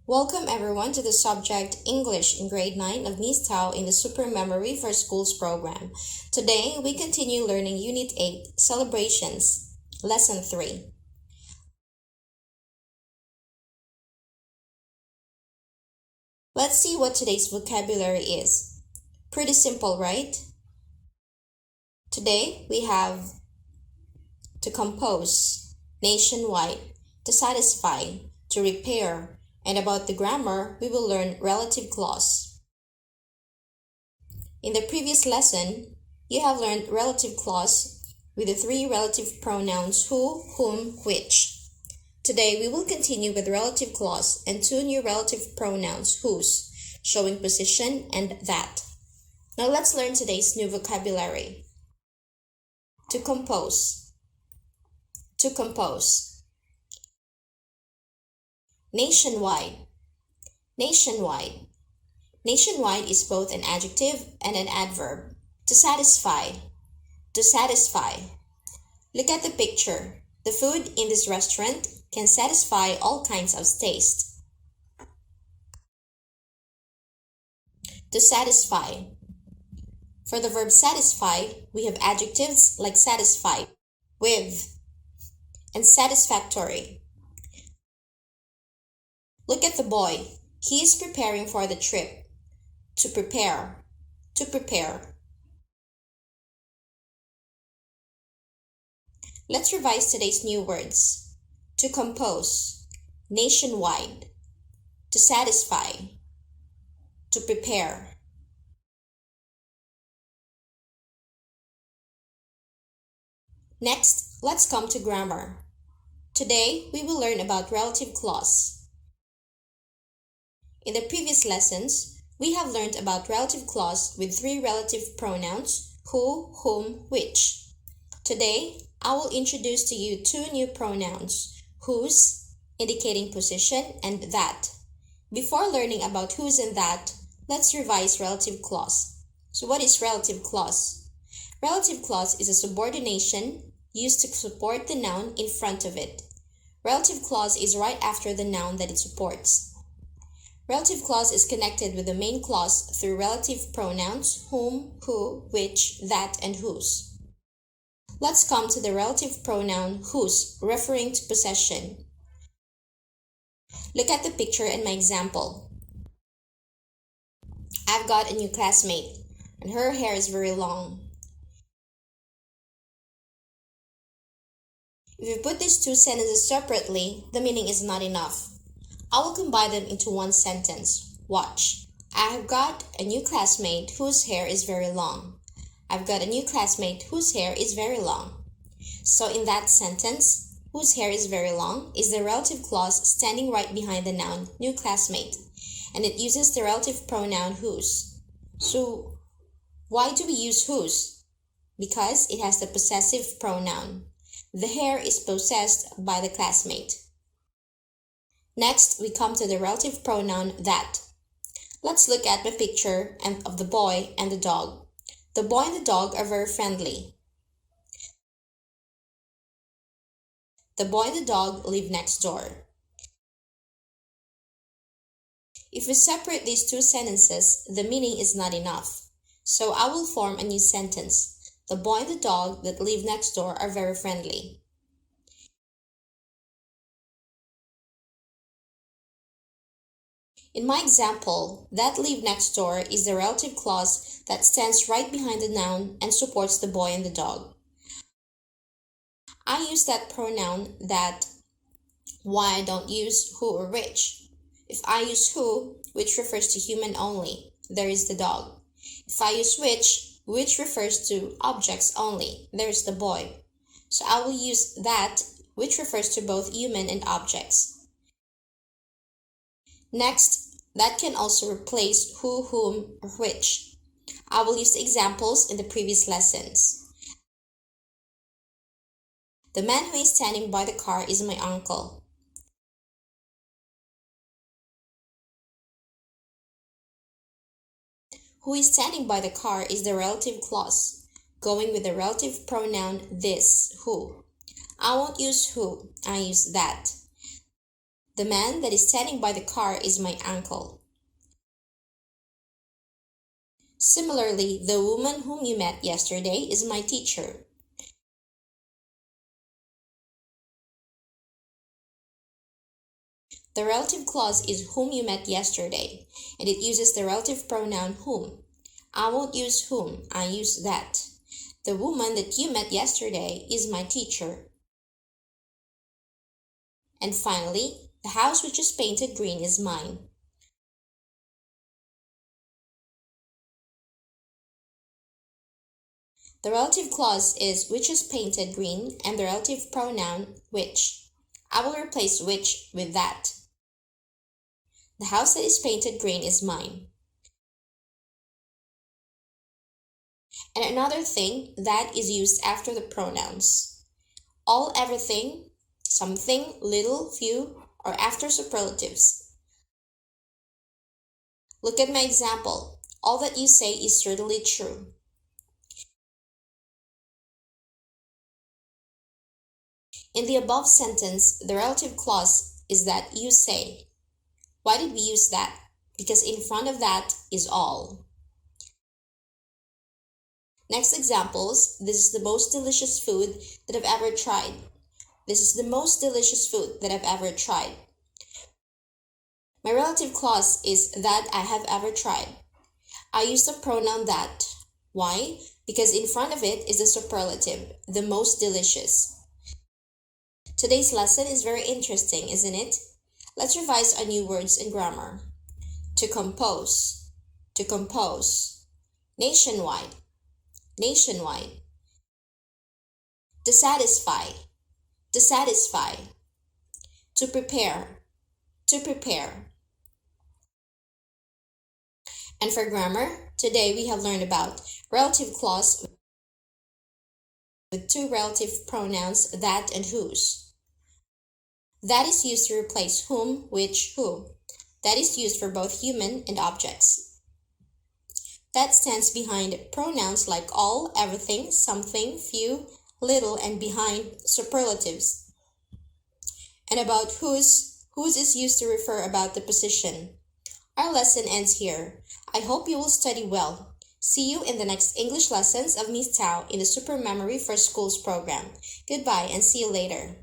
Welcome everyone to the subject English in grade 9 of Miss Tao in the Super Memory for Schools program. Today, we continue learning Unit 8, Celebrations, Lesson 3. Let's see what today's vocabulary is. Pretty simple, right? Today, we have to compose, nationwide, to satisfy, to repair, and about the grammar, we will learn relative clause. In the previous lesson, you have learned relative clause with the three relative pronouns who, whom, which. Today, we will continue with relative clause and two new relative pronouns whose, showing position and that. Now let's learn today's new vocabulary. To compose. To compose. Nationwide. Nationwide. Nationwide is both an adjective and an adverb. To satisfy. To satisfy. Look at the picture. The food in this restaurant can satisfy all kinds of taste. To satisfy. For the verb satisfy, we have adjectives like satisfied, with, and satisfactory. Look at the boy. He is preparing for the trip. To prepare. To prepare. Let's revise today's new words. To compose. Nationwide. To satisfy. To prepare. Next, let's come to grammar. Today, we will learn about relative clause. In the previous lessons, we have learned about relative clause with three relative pronouns, who, whom, which. Today, I will introduce to you two new pronouns, whose, indicating position, and that. Before learning about whose and that, let's revise relative clause. So what is relative clause? Relative clause is a subordination used to support the noun in front of it. Relative clause is right after the noun that it supports. Relative clause is connected with the main clause through relative pronouns whom, who, which, that, and whose. Let's come to the relative pronoun whose, referring to possession. Look at the picture and my example. I've got a new classmate, and her hair is very long. If you put these two sentences separately, the meaning is not enough. I will combine them into one sentence. Watch. I have got a new classmate whose hair is very long. I've got a new classmate whose hair is very long. So in that sentence, whose hair is very long is the relative clause standing right behind the noun new classmate, and it uses the relative pronoun whose. So why do we use whose? Because it has the possessive pronoun. The hair is possessed by the classmate. Next, we come to the relative pronoun that. Let's look at the picture of the boy and the dog. The boy and the dog are very friendly. The boy and the dog live next door. If we separate these two sentences, the meaning is not enough. So I will form a new sentence. The boy and the dog that live next door are very friendly. In my example, that live next door is the relative clause that stands right behind the noun and supports the boy and the dog. I use that pronoun that. Why I don't use who or which. If I use who, which refers to human only, there is the dog. If I use which refers to objects only, there is the boy. So I will use that, which refers to both human and objects. Next, that can also replace who, whom, or which. I will use the examples in the previous lessons. The man who is standing by the car is my uncle. Who is standing by the car is the relative clause, going with the relative pronoun this, who. I won't use who, I use that. The man that is standing by the car is my uncle. Similarly, the woman whom you met yesterday is my teacher. The relative clause is whom you met yesterday, and it uses the relative pronoun whom. I won't use whom, I use that. The woman that you met yesterday is my teacher. And finally, the house which is painted green is mine. The relative clause is which is painted green and the relative pronoun which. I will replace which with that. The house that is painted green is mine. And another thing that is used after the pronouns. All, everything, something, little, few, or after superlatives. Look at my example. All that you say is certainly true. In the above sentence, the relative clause is that you say. Why did we use that? Because in front of that is all. Next examples, this is the most delicious food that I've ever tried. This is the most delicious food that I've ever tried. My relative clause is that I have ever tried. I use the pronoun that. Why? Because in front of it is the superlative, the most delicious. Today's lesson is very interesting, isn't it? Let's revise our new words and grammar. To compose. To compose. Nationwide. Nationwide. Dissatisfy. Dissatisfy. To prepare. To prepare. And for grammar, today we have learned about relative clause with two relative pronouns that and whose. That is used to replace whom, which, who. That is used for both human and objects. That stands behind pronouns like all, everything, something, few, little, and behind superlatives. And about whose is used to refer about the position. Our lesson ends here. I hope you will study well. See you in the next English lessons of Miss Tao in the Super Memory for Schools program. Goodbye and see you later.